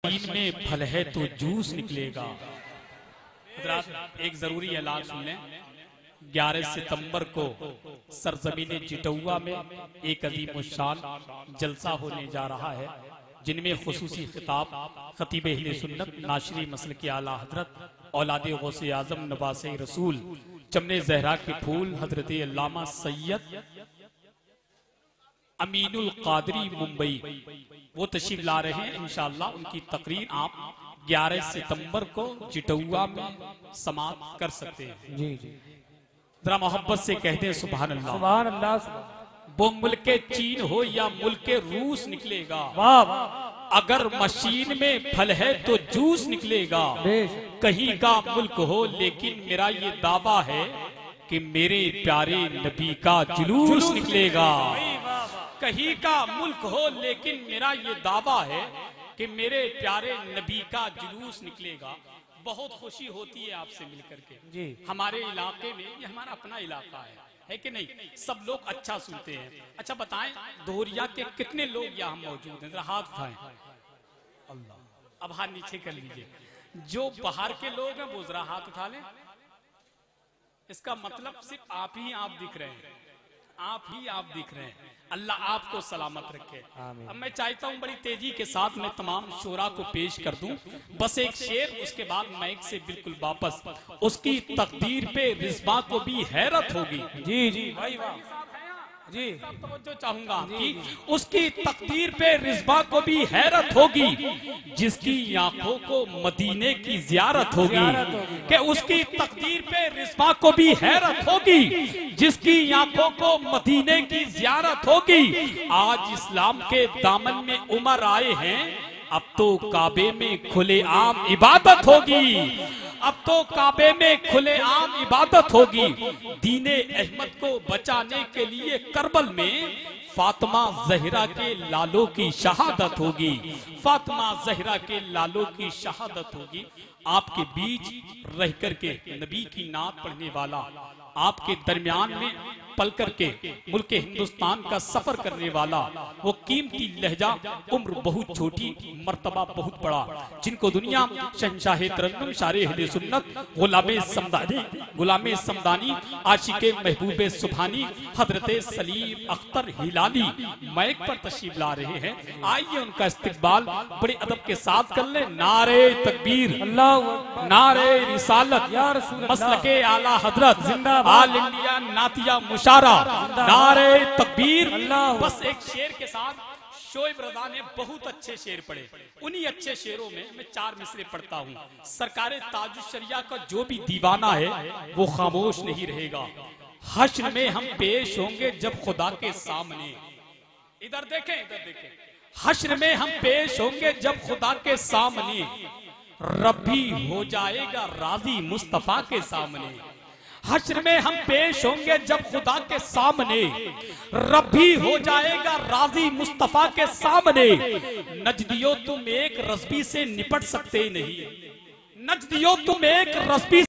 Machine में फल है तो जूस निकलेगा। एक जरूरी ऐलान सुन लें, 11 सितंबर को सरजमीन जिटौआ में एक अजीम शान जलसा होने जा रहा है, जिनमें खुसूसी खिताब खतीब अहले सुन्नत नाशरी मसल के आला हजरत औलादे गौसे आजम नवासे रसूल चमने जहरा के फूल हजरत अल्लामा सैयद अमीनुल कादरी मुंबई वो तशरीफ ला रहे हैं। इंशाअल्लाह उनकी तकरीर आप 11 सितंबर को जिटौआ में समाप्त कर सकते हैं। जी जी, जरा मोहब्बत से कहते हैं सुभान अल्लाह। सुभान अल्लाह। वो मुल्क चीन हो या मुल्क रूस निकलेगा, वाह वाह। अगर मशीन में फल है तो जूस निकलेगा। कहीं का मुल्क हो लेकिन मेरा ये दावा है कि मेरे प्यारे नबी का जुलूस निकलेगा। कहीं का मुल्क हो लेकिन मेरा ये दावा है कि मेरे प्यारे नबी का जुलूस निकलेगा। बहुत खुशी होती है आपसे मिलकर के जी। हमारे इलाके में, ये हमारा अपना इलाका है कि नहीं? सब लोग अच्छा सुनते हैं। अच्छा बताएं, दोहरिया के कितने लोग यहाँ मौजूद हैं? जरा हाथ उठाएं। अल्लाह, अब हाथ नीचे कर लीजिए। जो बाहर के लोग हैं वो जरा हाथ उठा लें। इसका मतलब सिर्फ आप ही आप दिख रहे हैं, आप ही आप दिख रहे हैं। अल्लाह आपको सलामत रखे। अब मैं चाहता हूं बड़ी तेजी के साथ मैं तमाम शोरा को पेश कर दूं, बस एक शेर, उसके बाद माइक से बिल्कुल वापस। उसकी तकदीर पे रिज़्वा को भी हैरत होगी। जी जी भाई वाह जी। तवज्जो चाहूंगा कि उसकी तकदीर पे रिज़्वा को भी हैरत होगी, जिसकी आंखों को मदीने की ज़ियारत होगी। कि उसकी तकदीर पे रिज़्वा को भी हैरत होगी, जिसकी आंखों को मदीने की ज़ियारत होगी। आज इस्लाम के दामन में उमर आए हैं, अब तो काबे में खुले आम इबादत होगी। अब तो काबे में खुले आम इबादत होगी। दीने अहमद को बचाने के लिए करबल में फातिमा जहरा के लालों की शहादत होगी। फातिमा जहरा के लालों की शहादत होगी। आपके बीच रह करके नबी की नात पढ़ने वाला, आपके दरमियान में पल करके मुल्क हिंदुस्तान का सफर करने वाला, वो कीमती लहजा, उम्र बहुत छोटी, मर्तबा बहुत बड़ा, जिनको दुनिया शहंशाह तरन्नुम शारे अहले सुन्नत गुलामे समदानी आशिके महबूबे सुभानी हजरत सलीम अख्तर हिलाली माइक पर तशरीफ ला रहे हैं। आइए उनका इस्तकबाल बड़े अदब के साथ कर ले। नारे तकबीर, नारे रिसालत, मसलके आला हजरत, आल इंडिया नातिया मुशारा, नारे तकबीर। बस एक शेर के साथ शोएब रज़ा ने बहुत अच्छे शेर पढ़े, उन्हीं अच्छे शेरों में मैं 4 मिसरे पढ़ता हूँ। सरकारे ताजुश्शरिया का जो भी दीवाना है वो खामोश नहीं रहेगा। हश्र में हम पेश होंगे जब खुदा के सामने। इधर देखें, इधर देखें। हश्र में हम पेश होंगे जब खुदा के सामने, रब्बी हो जाएगा राजी मुस्तफा के सामने। हश्र में हम पेश होंगे जब खुदा के सामने, रब्बी हो जाएगा राजी मुस्तफा के सामने। नजदियो तुम एक रस्बी से निपट सकते नहीं, नजदियो तुम एक रस्बी